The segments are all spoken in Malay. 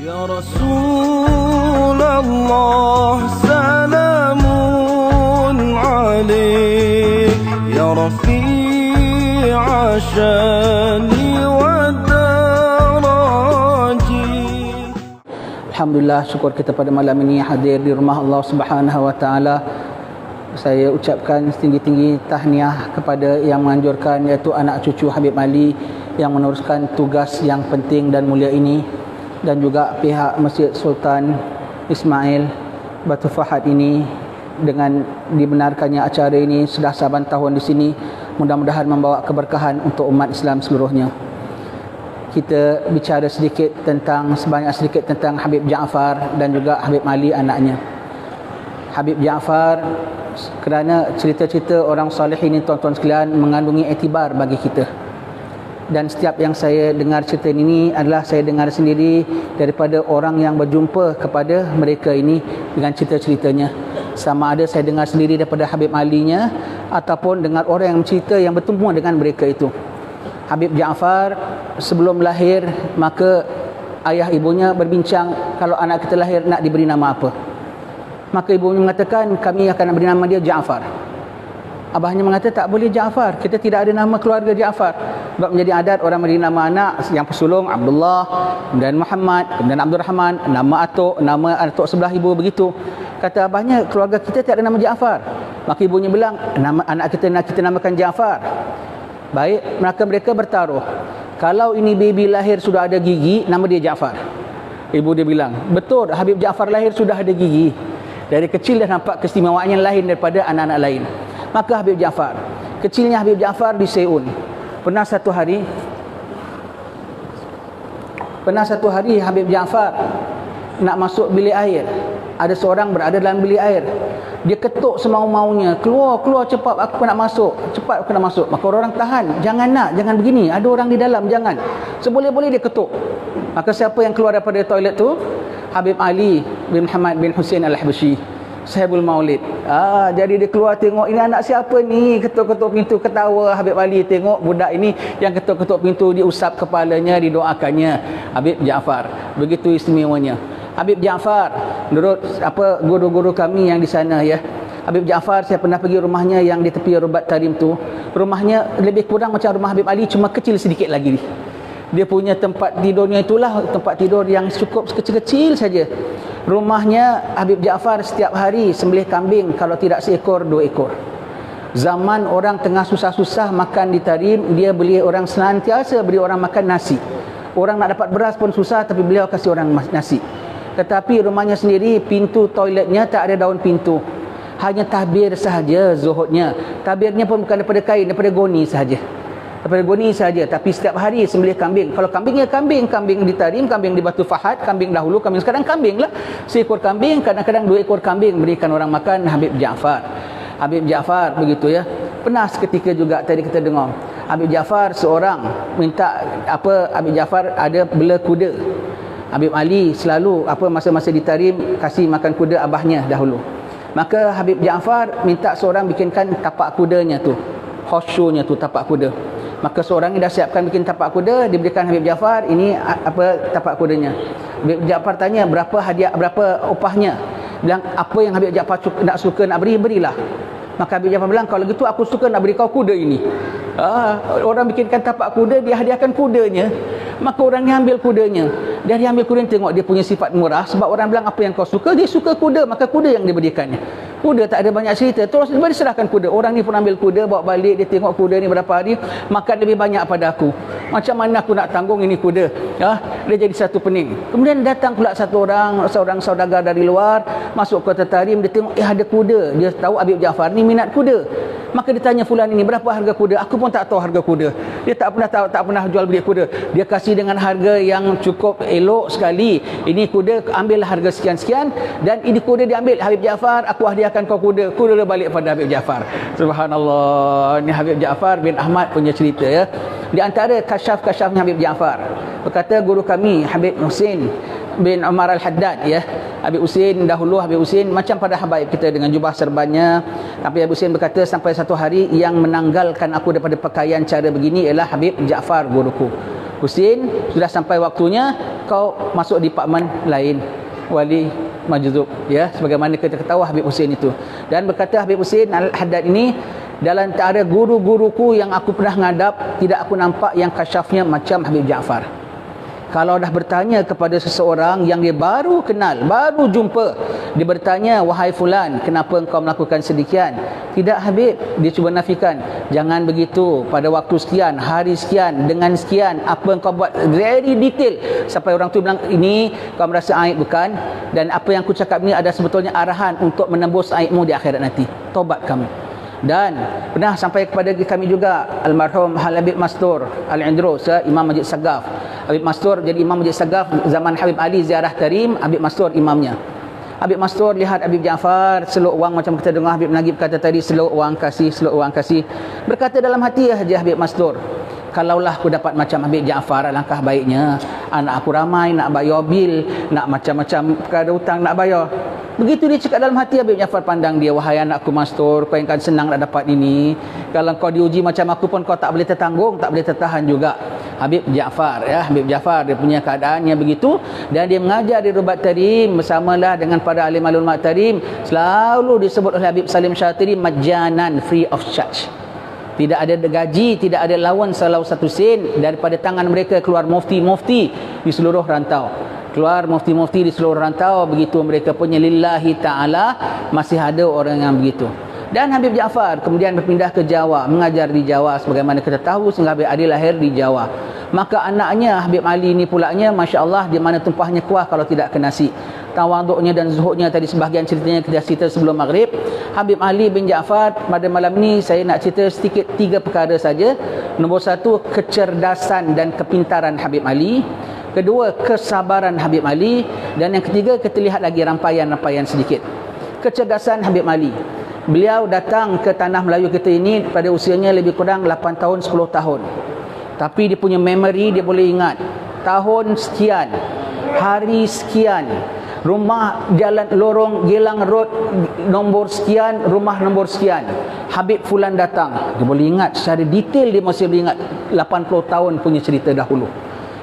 Ya Rasulullah salamun alaik ya Rafi'a syani wa daraji. Alhamdulillah, syukur kita pada malam ini hadir di rumah Allah Subhanahu wa taala. Saya ucapkan setinggi-tinggi tahniah kepada yang menganjurkan, iaitu anak cucu Habib Ali yang meneruskan tugas yang penting dan mulia ini, dan juga pihak Masjid Sultan Ismail Batu Fahad ini dengan dibenarkannya acara ini sudah saban tahun di sini. Mudah-mudahan membawa keberkahan untuk umat Islam seluruhnya. Kita bicara sedikit tentang Habib Ja'far dan juga Habib Ali anaknya. Habib Ja'far, kerana cerita-cerita orang soleh ini tuan-tuan sekalian mengandungi iktibar bagi kita. Dan setiap yang saya dengar cerita ini adalah saya dengar sendiri daripada orang yang berjumpa kepada mereka ini dengan cerita-ceritanya. Sama ada saya dengar sendiri daripada Habib Alinya ataupun dengar orang yang bercerita yang bertemu dengan mereka itu. Habib Ja'far sebelum lahir, maka ayah ibunya berbincang kalau anak kita lahir nak diberi nama apa. Maka ibunya mengatakan kami akan beri nama dia Ja'far. Abahnya mengatakan tak boleh Ja'far, kita tidak ada nama keluarga Ja'far. Sebab menjadi adat orang beri nama anak yang pesulung Abdullah, kemudian Muhammad, kemudian Abdul Rahman, nama atuk sebelah ibu begitu. Kata abahnya keluarga kita tak ada nama Ja'far. Maka ibunya bilang nama anak kita nak kita namakan Ja'far. Baik, maka mereka bertaruh. Kalau ini baby lahir sudah ada gigi, nama dia Ja'far. Ibu dia bilang, betul Habib Ja'far lahir sudah ada gigi. Dari kecil dah nampak keistimewaannya lain daripada anak-anak lain. Maka Habib Ja'far, kecilnya Habib Ja'far di Seun. Pernah satu hari Habib Ja'far nak masuk bilik air. Ada seorang berada dalam bilik air. Dia ketuk semau-maunya, keluar cepat aku nak masuk. Maka orang tahan, jangan begini, ada orang di dalam, jangan. Seboleh-boleh dia ketuk. Maka siapa yang keluar daripada toilet tu? Habib Ali bin Muhammad bin Hussein Al-Habsyi, Sahibul Maulid. Jadi dia keluar tengok, ini anak siapa ni? Ketuk-ketuk pintu, ketawa Habib Ali tengok budak ini yang ketuk-ketuk pintu, diusap kepalanya, didoakannya. Habib Ja'far, begitu istimewanya. Habib Ja'far, menurut guru-guru kami yang di sana ya, Habib Ja'far saya pernah pergi rumahnya yang di tepi Rubat Tarim tu. Rumahnya lebih kurang macam rumah Habib Ali, cuma kecil sedikit lagi. Dia punya tempat tidurnya itulah tempat tidur yang cukup kecil-kecil saja. Rumahnya Habib Ja'far setiap hari sembelih kambing, kalau tidak seekor, 2 ekor. Zaman orang tengah susah-susah makan di Tarim, dia beli orang senantiasa beri orang makan nasi. Orang nak dapat beras pun susah, tapi beliau kasih orang nasi. Tetapi rumahnya sendiri, pintu toiletnya tak ada daun pintu. Hanya tabir sahaja zuhudnya. Tabirnya pun bukan daripada kain, daripada goni sahaja. Tapi setiap hari sembelih kambing. Kalau kambingnya kambing di Tarim, kambing di Batu Fahad, kambing dahulu, kambing sekarang kambing lah. Seekor kambing, kadang-kadang 2 ekor kambing berikan orang makan Habib Ja'far. Habib Ja'far begitu ya. Pernah seketika juga tadi kita dengar Habib Ja'far seorang minta Habib Ja'far ada bela kuda. Habib Ali selalu masa-masa di Tarim kasih makan kuda abahnya dahulu. Maka Habib Ja'far minta seorang bikinkan tapak kudanya tu, horse show-nya tu, tapak kuda. Maka seorang ni dah siapkan bikin tapak kuda, diberikan Habib Ja'far, ini tapak kudanya. Habib Ja'far tanya berapa hadiah, berapa upahnya. Bilang apa yang Habib Ja'far suka nak berilah. Maka Habib Ja'far bilang, kalau gitu aku suka nak beri kau kuda ini. Orang bikinkan tapak kuda, dia hadiahkan kudanya. Maka orang ni ambil kudanya. Dia ambil kudanya, tengok dia punya sifat murah. Sebab orang bilang apa yang kau suka, dia suka kuda. Maka kuda yang diberikannya. Kuda tak ada banyak cerita, terus dia serahkan kuda. Orang ni pun ambil kuda, bawa balik. Dia tengok kuda ni berapa hari, makan lebih banyak pada aku. Macam mana aku nak tanggung ini kuda? Dia jadi satu pening. Kemudian datang pula seorang saudagar dari luar, masuk kota Tarim. Dia tengok ada kuda. Dia tahu Habib Ja'far ni minat kuda. Maka dia tanya fulan ini, berapa harga kuda? Aku pun tak tahu harga kuda. Dia tak pernah jual beli kuda. Dia kasih dengan harga yang cukup elok sekali. Ini kuda, ambillah harga sekian-sekian. Dan ini kuda diambil Habib Ja'far, aku hadiahkan kau kuda. Kuda dia balik pada Habib Ja'far. Subhanallah. Ini Habib Ja'far bin Ahmad punya cerita ya. Di antara kasyaf-kasyafnya Habib Ja'far, berkata guru kami Habib Husin bin Umar Al-Haddad ya. Habib Husin dahulu, Habib Husin macam pada habaib kita dengan jubah serbannya. Tapi Habib Husin berkata sampai satu hari yang menanggalkan aku daripada pakaian cara begini ialah Habib Ja'far guruku. Husin, sudah sampai waktunya kau masuk departmen lain, wali majzub, ya, sebagaimana kita ketahui Habib Husin itu. Dan berkata Habib Husin Al-Haddad ini, dalam antara guru-guruku yang aku pernah ngadap, tidak aku nampak yang kasyafnya macam Habib Ja'far. Kalau dah bertanya kepada seseorang yang dia baru kenal, baru jumpa, dia bertanya, wahai fulan, kenapa engkau melakukan sedemikian? Tidak Habib, dia cuba nafikan. Jangan begitu, pada waktu sekian, hari sekian, dengan sekian, apa engkau buat, very detail, sampai orang tu bilang, ini kau merasa aib bukan? Dan apa yang aku cakap ni ada sebetulnya arahan untuk menembus aibmu di akhirat nanti. Tobat kamu. Dan pernah sampai kepada kami juga almarhum Habib Mastur Al-Indrus, Imam Masjid Sagaf. Habib Mastur jadi Imam Masjid Sagaf zaman Habib Ali ziarah tarim, Habib Mastur imamnya. Habib Mastur lihat Habib Ja'far seluk wang, macam kita dengar Habib Nagib kata tadi, seluk wang kasih, seluk wang kasih. Berkata dalam hati saja Habib Mastur, kalaulah aku dapat macam Habib Ja'far, alangkah baiknya. Anak aku ramai, nak bayar bil, nak macam-macam perkara hutang nak bayar. Begitu dia cakap dalam hati, Habib Ja'far pandang dia, wahai anakku Mastur, kau yang kan senang nak dapat ini. Kalau kau diuji macam aku pun kau tak boleh tertanggung, tak boleh tertahan juga. Habib Ja'far, ya, Habib Ja'far dia punya keadaannya begitu, dan dia mengajar di Rubat Tarim bersamalah dengan para alim ulama Tarim. Selalu disebut oleh Habib Salim Syatiri majanan, free of charge. Tidak ada gaji, tidak ada lawan salau satu sen. Daripada tangan mereka keluar mufti-mufti di seluruh rantau. Keluar mufti-mufti di seluruh rantau. Begitu mereka punya lillahi ta'ala. Masih ada orang yang begitu. Dan Habib Ja'far kemudian berpindah ke Jawa, mengajar di Jawa sebagaimana kita tahu, sehingga Habib Ali lahir di Jawa. Maka anaknya Habib Ali ini pulaknya, Masya Allah, di mana tumpahnya kuah kalau tidak ke nasi. Tawaduknya dan zuhudnya tadi sebahagian ceritanya kita cerita sebelum maghrib. Habib Ali bin Ja'far, pada malam ni saya nak cerita sedikit 3 perkara saja. Nombor 1, kecerdasan dan kepintaran Habib Ali. Kedua, kesabaran Habib Ali. Dan yang ketiga, kita lihat lagi rampaian-rampaian sedikit. Kecerdasan Habib Ali. Beliau datang ke tanah Melayu kita ini pada usianya lebih kurang 8 tahun, 10 tahun. Tapi dia punya memory, dia boleh ingat tahun sekian, hari sekian, rumah jalan lorong Gelang Road nombor sekian, rumah nombor sekian, Habib Fulan datang. Dia boleh ingat secara detail, dia masih boleh ingat 80 tahun punya cerita dahulu.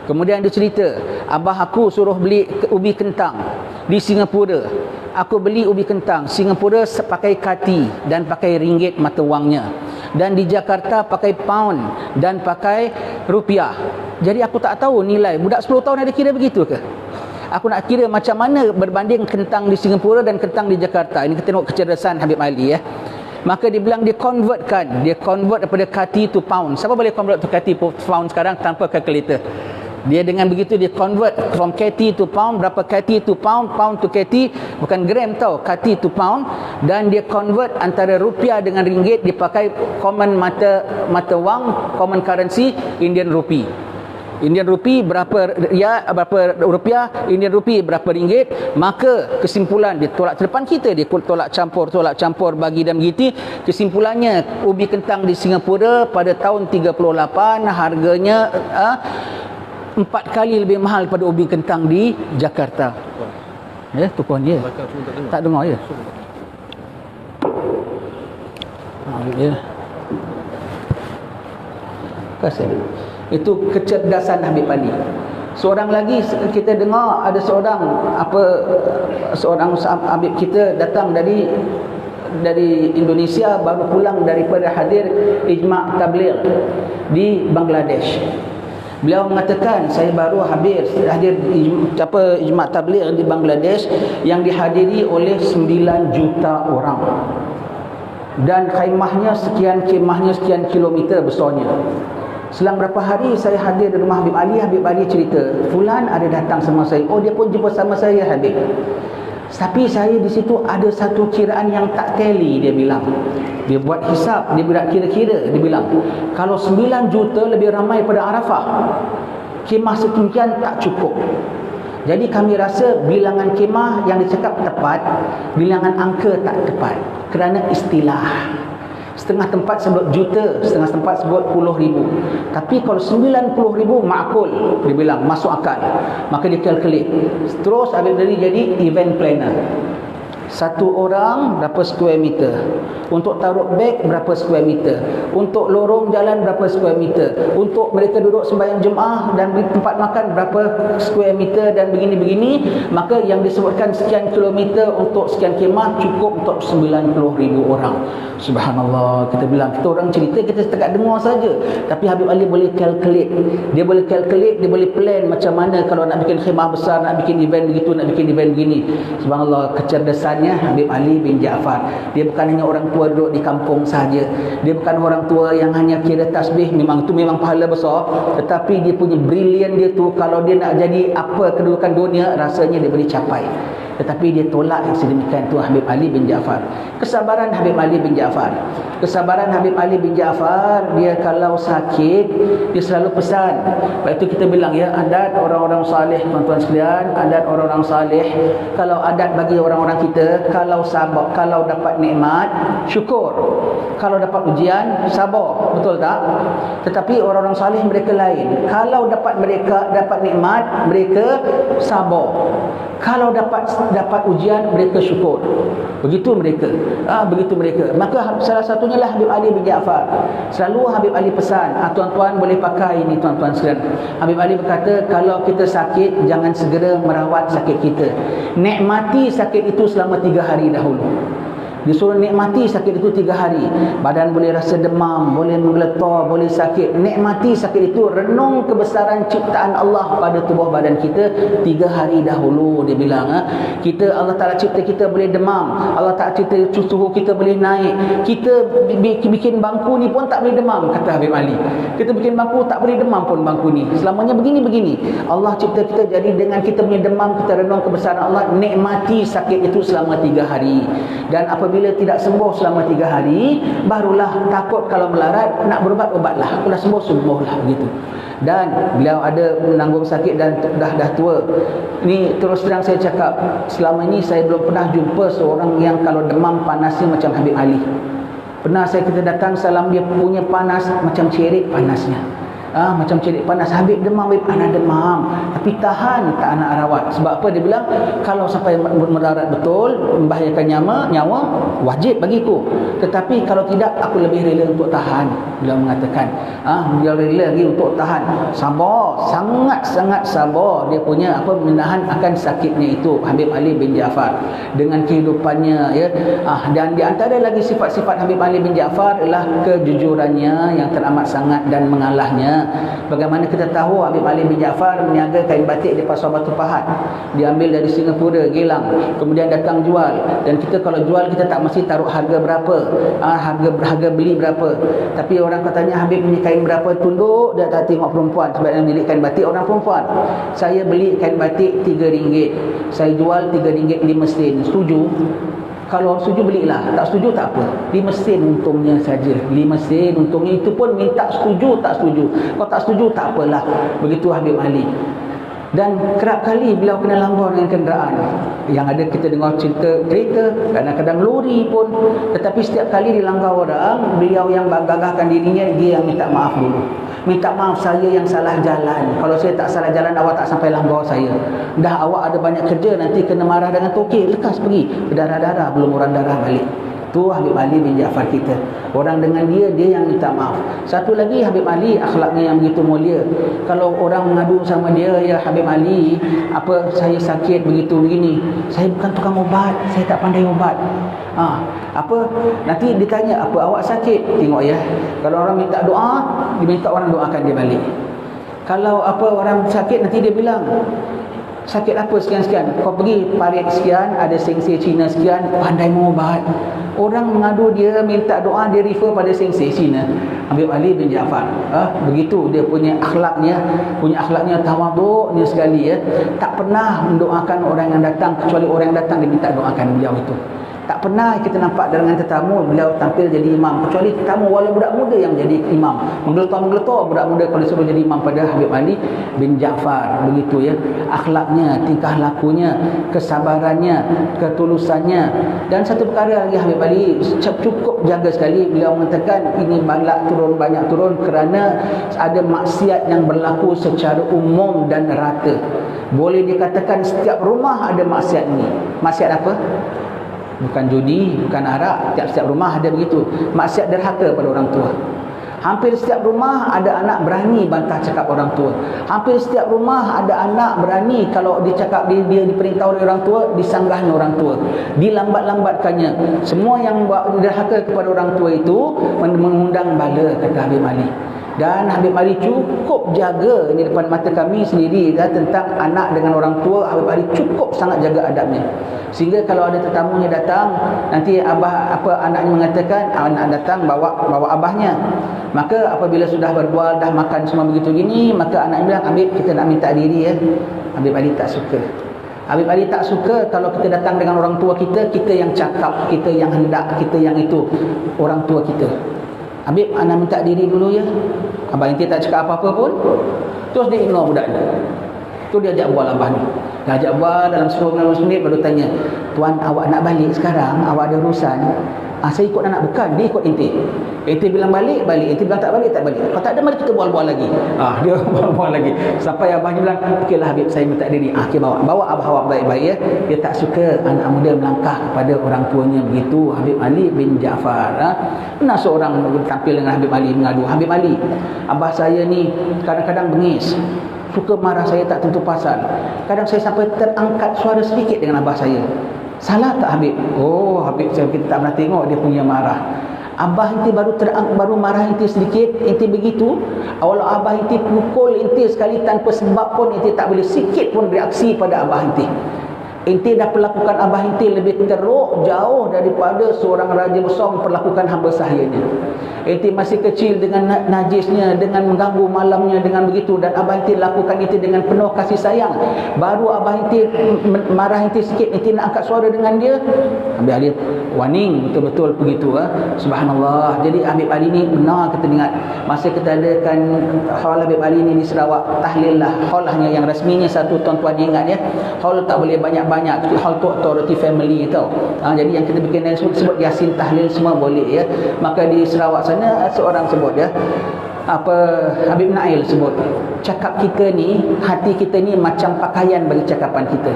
Kemudian dia cerita, abah aku suruh beli ubi kentang di Singapura. Aku beli ubi kentang Singapura pakai kati dan pakai ringgit mata wangnya. Dan di Jakarta pakai pound dan pakai rupiah. Jadi aku tak tahu nilai. Budak 10 tahun ada kira begitu ke? Aku nak kira macam mana berbanding kentang di Singapura dan kentang di Jakarta. Ini kita tengok kecerdasan Habib Ali, ya. Maka dia bilang dia convert daripada kati to pound. Siapa boleh convert to kati to pound sekarang tanpa calculator? Dia dengan begitu dia convert from kati to pound. Berapa kati to pound, pound to kati, bukan gram tau, kati to pound. Dan dia convert antara rupiah dengan ringgit, dia pakai common mata wang, common currency, Indian rupee. Indian rupee berapa berapa rupiah, Indian rupee berapa ringgit. Maka kesimpulan dia tolak terdepan kita, dia tolak campur bagi dan begitu. Kesimpulannya, ubi kentang di Singapura pada tahun 38 harganya 4 kali lebih mahal pada ubi kentang di Jakarta. Ya, tukuan dia. Tak dengar ya. Ya. Kasih. Itu kecerdasan Habib Ali. Seorang lagi kita dengar ada seorang Habib kita datang dari Indonesia, baru pulang daripada hadir ijma' tabligh di Bangladesh. Beliau mengatakan, saya baru hadir ijma' tabligh di Bangladesh yang dihadiri oleh 9 juta orang. Dan kemahnya sekian kilometer besarnya. Selang berapa hari saya hadir di rumah Habib Ali cerita, fulan ada datang sama saya. Oh, dia pun jumpa sama saya, Habib. Tapi saya di situ ada satu kiraan yang tak tally, dia bilang. Dia buat hisap, dia bilang kira-kira, dia bilang, kalau 9 juta lebih ramai pada Arafah, kemah sekian tak cukup. Jadi kami rasa bilangan kemah yang dicakap tepat, bilangan angka tak tepat. Kerana istilah. Setengah tempat sebut juta, setengah tempat sebut puluh ribu. Tapi kalau 90 ribu makul, dia bilang masuk akal. Maka dia calculate. Terus Habib Ali jadi event planner. Satu orang berapa square meter, untuk taruh beg berapa square meter, untuk lorong jalan berapa square meter, untuk mereka duduk sembahyang Jumaat dan tempat makan berapa square meter dan begini-begini. Maka yang disebutkan sekian kilometer untuk sekian kemah cukup untuk 90,000 orang. Subhanallah, kita bilang, kita orang cerita, kita setakat dengar saja, tapi Habib Ali boleh calculate, dia boleh plan macam mana kalau nak bikin khemah besar, nak bikin event begitu, nak bikin event begini. Subhanallah, kecerdasannya Habib Ali bin Jaafar. Dia bukan hanya orang tua duduk di kampung sahaja, dia bukan orang tua yang hanya kira tasbih, memang pahala besar, tetapi dia punya brilian dia tu, kalau dia nak jadi apa kedudukan dunia, rasanya dia boleh capai. Tetapi dia tolak yang sedemikian tu Habib Ali bin Jaafar. Kesabaran Habib Ali bin Jaafar. Kesabaran Habib Ali bin Jaafar, dia kalau sakit, dia selalu pesan. Lepas itu kita bilang ya, adat orang-orang saleh, tuan-tuan sekalian, adat orang-orang saleh, kalau adat bagi orang-orang kita, kalau sabar, kalau dapat nikmat, syukur. Kalau dapat ujian, sabar. Betul tak? Tetapi orang-orang saleh mereka lain. Kalau dapat nikmat, mereka sabar. Kalau dapat ujian, mereka syukur. Begitu mereka. Maka salah satunya lah Habib Ali bin Jaafar. Selalu Habib Ali pesan, tuan-tuan boleh pakai ini, tuan-tuan sekalian. Habib Ali berkata, kalau kita sakit, jangan segera merawat sakit kita. Nikmati sakit itu selama 3 hari dahulu. Disuruh nikmati sakit itu 3 hari. Badan boleh rasa demam, boleh menggeletar, boleh sakit. Nikmati sakit itu, renung kebesaran ciptaan Allah pada tubuh badan kita 3 hari dahulu. Dia bilang, kita, Allah Ta'ala cipta kita boleh demam, Allah Ta'ala cipta suhu kita boleh naik. Kita bikin bangku ni pun tak boleh demam, kata Habib Ali. Kita bikin bangku tak boleh demam pun bangku ni. Selamanya begini-begini. Allah cipta kita, jadi dengan kita punya demam, kita renung kebesaran Allah, nikmati sakit itu selama 3 hari. Dan apabila tidak sembuh selama 3 hari, barulah takut kalau melarat, nak berubat, ubatlah. Kalau sembuh, sembuhlah, begitu. Dan beliau ada menanggung sakit dan dah tua. Ni terus terang saya cakap, selama ini saya belum pernah jumpa seorang yang kalau demam panasnya macam Habib Ali. Pernah kita datang salam, dia punya panas macam cerik panasnya. Macam cerik panas. Habib demam, Habib anak demam, tapi tahan, tak nak rawat. Sebab apa? Dia bilang, kalau sampai melarat betul, membahayakan nyawa, wajib bagiku. Tetapi kalau tidak, aku lebih rela untuk tahan. Beliau mengatakan, beliau rela lagi untuk tahan. Sabar, sangat-sangat sabar. Dia punya menahan akan sakitnya itu, Habib Ali bin Jaafar, dengan kehidupannya, ya. Dan di antara lagi sifat-sifat Habib Ali bin Jaafar adalah kejujurannya yang teramat sangat dan mengalahnya. Bagaimana kita tahu Habib Ali bin Jaafar meniaga kain batik di Pasar Batu Pahat. Dia ambil dari Singapura, Gelang, kemudian datang jual. Dan kita kalau jual, kita tak mesti taruh harga berapa, harga beli berapa. Tapi orang katanya, Habib punya kain berapa, tunduk, dia tak tengok perempuan. Sebab yang beli kain batik orang perempuan. Saya beli kain batik RM3, saya jual RM3 5 sen. Setuju? Kalau setuju belilah, tak setuju tak apa. 5 sen untungnya saja. 5 sen untungnya, itu pun minta setuju tak setuju. Kalau tak setuju tak apalah. Begitu Habib Ali. Dan kerap kali beliau kena langgar dengan kenderaan. Yang ada kita dengar cerita kereta, kadang-kadang lori pun. Tetapi setiap kali dilanggar orang, beliau yang gagahkan dirinya, dia yang minta maaf dulu. Minta maaf, saya yang salah jalan. Kalau saya tak salah jalan, awak tak sampai langgar saya. Dah awak ada banyak kerja, nanti kena marah dengan tokek, lekas pergi. Berdarah-darah, belum orang darah balik. Tu Habib Ali bin Jaafar kita. Orang dengan dia yang minta maaf. Satu lagi, Habib Ali akhlaknya yang begitu mulia. Kalau orang mengadu sama dia, ya Habib Ali, apa saya sakit begini, saya bukan tukang ubat, saya tak pandai ubat. Apa nanti ditanya, apa awak sakit? Tengok ya, kalau orang minta doa, dia minta orang doakan dia balik. Kalau orang sakit, nanti dia bilang, sakit apa sekian-sekian, kau pergi parit sekian, ada sengse Cina sekian, pandai mengubat. Orang mengadu dia, minta doa, dia refer pada sengse Cina. Habib Ali bin Jaafar, begitu dia punya akhlaknya tawaduknya sekali, ya. Tak pernah mendoakan orang yang datang, kecuali orang yang datang dia minta doakan beliau itu. Tak pernah kita nampak dengan tetamu beliau tampil jadi imam, kecuali tetamu walau budak muda yang jadi imam. Menggeletar budak muda kalau suruh jadi imam pada Habib Ali bin Jaafar. Begitu, ya. Akhlaknya, tingkah lakunya, kesabarannya, ketulusannya. Dan satu perkara lagi, Habib Ali cukup jaga sekali. Beliau mengatakan, ini banyak turun kerana ada maksiat yang berlaku secara umum dan rata. Boleh dikatakan setiap rumah ada maksiat ni. Maksiat apa? bukan judi, bukan arak. Tiap-tiap rumah ada begitu. Maksiat derhaka pada orang tua. Hampir setiap rumah ada anak berani bantah cakap orang tua. Hampir setiap rumah ada anak berani kalau dia cakap dia diperintah oleh orang tua, disanggahnya orang tua, dilambat-lambatkannya. Semua yang derhaka kepada orang tua itu mengundang bala, kata Habib Ali. Dan Habib Ali cukup jaga ini depan mata kami sendiri tentang anak dengan orang tua. Habib Ali cukup sangat jaga adabnya, sehingga kalau ada tetamunya datang, nanti anaknya mengatakan, anak datang bawa abahnya. Maka apabila sudah berbual, dah makan semua begitu gini, maka anak bilang, Habib, kita nak minta diri ya. Habib Ali tak suka. Habib Ali tak suka kalau kita datang dengan orang tua kita yang cakap, kita yang hendak, kita yang itu orang tua kita. Habib, anak minta diri dulu ya. Abah inti tak cakap apa-apa pun. Terus dia ignore budak ni. Tu dia ajak bual abah ni. Dah ajak bual dalam 10-15 minit baru tanya, tuan, awak nak balik sekarang? Awak ada urusan? Saya ikut anak. Bukan, dia ikut inti. Inti bilang balik. Inti bilang tak balik. Kalau tak ada, mari kita bual-bual lagi. Dia bual-bual lagi. Sampai abah ni bilang, okeylah Habib, saya minta diri. Okey, bawa abah awak baik-baik ya. Dia tak suka anak muda melangkah kepada orang tuanya begitu. Habib Ali bin Jaafar. Pernah seorang tampil dengan Habib Ali mengadu, Habib Ali, abah saya ni kadang-kadang bengis, suka marah saya tak tentu pasal. Kadang saya sampai terangkat suara sedikit dengan abah saya. Salah tak Habib? Oh Habib, kita tak pernah tengok dia punya marah. Abah inti baru marah inti sedikit, inti begitu. Awal abah inti pukul inti sekali tanpa sebab pun, inti tak boleh sikit pun reaksi pada abah inti. Inti dah perlakukan abah inti lebih teruk jauh daripada seorang raja besar memperlakukan hamba sahyanya. Inti masih kecil dengan najisnya, dengan mengganggu malamnya, dengan begitu, dan abah inti lakukan inti dengan penuh kasih sayang. Baru abah inti marah inti sikit, inti nak angkat suara dengan dia, Habib Ali warning betul-betul begitu. Subhanallah. Jadi Habib Ali ni benar kita ingat masa kita adakan haul Habib Ali ni di Sarawak, tahlil lah, haulnya yang rasminya satu, tuan-tuan ingat ya, haul tak boleh banyak-banyak, haul tu authority family tau. Jadi yang kita bikin sebut Yasin tahlil semua boleh ya. Maka di Sarawak sana seorang sebut ya, Habib Nail sebut, cakap kita ni, hati kita ni macam pakaian bagi cakapan kita.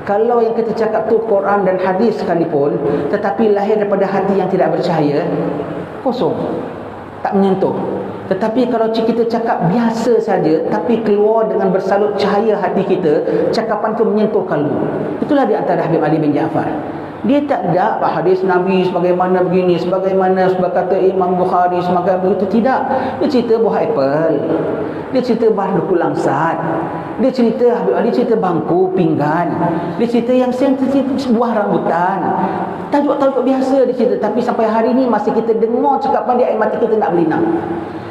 Kalau yang kita cakap tu Quran dan hadis sekalipun, tetapi lahir daripada hati yang tidak bercahaya, kosong, tak menyentuh. Tetapi kalau kita cakap biasa saja, tapi keluar dengan bersalut cahaya hati kita, cakapan tu menyentuh kalbu. Itulah di antara Habib Ali bin Jaafar. Dia tak ada hadis Nabi sebagaimana begini, sebagaimana kata Imam Bukhari, sebagaimana begitu, tidak. Dia cerita buah apple, dia cerita buah duku langsat, dia cerita Habib Ali cerita bangku, pinggan, dia cerita yang buah rambutan, tajuk-tajuk biasa dia cerita. Tapi sampai hari ni masih kita dengar cakapan dia, air mata kita nak berlinang.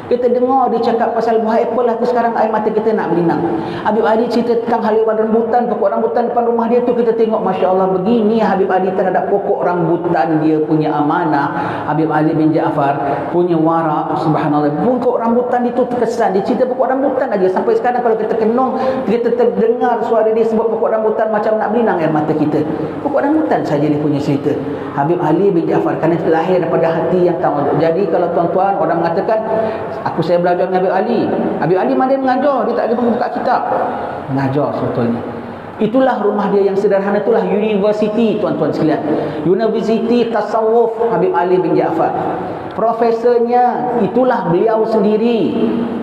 Kita dengar dia cakap pasal buah apple lah tu, sekarang air mata kita nak berlinang. Habib Ali cerita tentang haliwan rambutan, pokok rambutan depan rumah dia tu, kita tengok Masya Allah begini Habib Ali terhadap pokok rambutan. Dia punya amanah, Habib Ali bin Jaafar punya warak, subhanallah. Pokok rambutan itu terkesan, dia cerita pokok rambutan aja. Sampai sekarang kalau kita kenong, kita terdengar suara dia sebut pokok rambutan, macam nak berlinang air mata kita. Pokok rambutan saja dia punya cerita Habib Ali bin Jaafar, kerana lahir daripada hati yang tawaduk. Jadi kalau tuan-tuan orang mengatakan, saya belajar dengan Habib Ali. Habib Ali mana mengajar? Dia tak ada buka kitab. Mengajar sebetulnya. Itulah rumah dia yang sederhana, itulah university tuan-tuan sekalian. University Tasawuf Habib Ali bin Jaafar. Profesornya itulah beliau sendiri.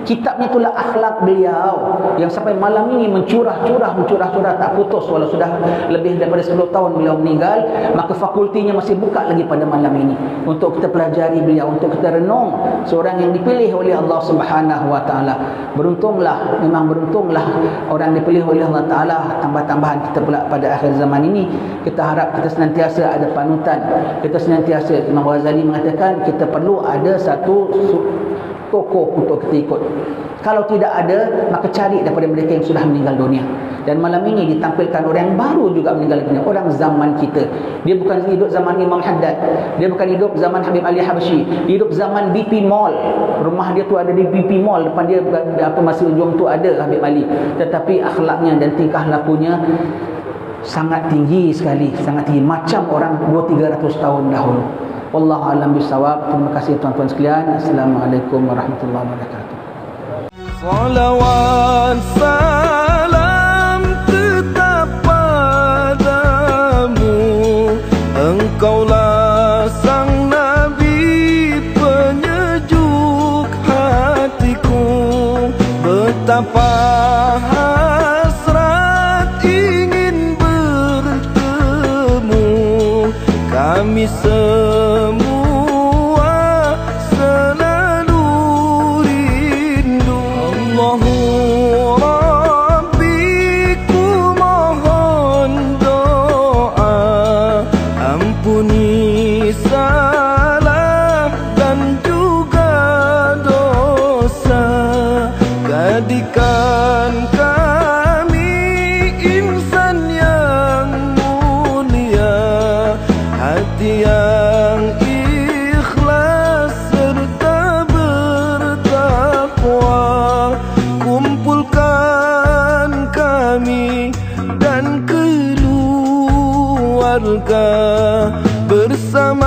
Kitabnya itulah akhlak beliau, yang sampai malam ini mencurah tak putus. Walau sudah lebih daripada 10 tahun beliau meninggal, maka fakultinya masih buka lagi pada malam ini untuk kita pelajari beliau, untuk kita renung seorang yang dipilih oleh Allah Subhanahu wa taala. Beruntunglah, memang beruntunglah orang dipilih oleh Allah taala. Tambah-tambahan kita pula pada akhir zaman ini, kita harap kita senantiasa ada panutan. Kita senantiasa, Imam Ghazali mengatakan, kita perlu ada satu tokoh untuk kita ikut. Kalau tidak ada, maka cari daripada mereka yang sudah meninggal dunia. Dan malam ini ditampilkan orang yang baru juga meninggal dunia, orang zaman kita. Dia bukan hidup zaman Imam Haddad, dia bukan hidup zaman Habib Ali Habsyi, dia hidup zaman BP Mall. Rumah dia tu ada di BP Mall, depan dia masih ujung tu ada Habib Ali. Tetapi akhlaknya dan tingkah lakunya sangat tinggi sekali, sangat tinggi, macam orang 200-300 tahun dahulu. Wallahu a'lam bissawab. Terima kasih tuan-tuan sekalian. Assalamualaikum warahmatullahi wabarakatuh. Salawat salam tetap padamu. semua selalu rindu. Allahu Rabbi, ku mohon doa, ampuni salah dan juga dosa. Jadikan kami insan yang mulia, hati yang ikhlas serta bertakwa. Kumpulkan kami dan keluarga bersama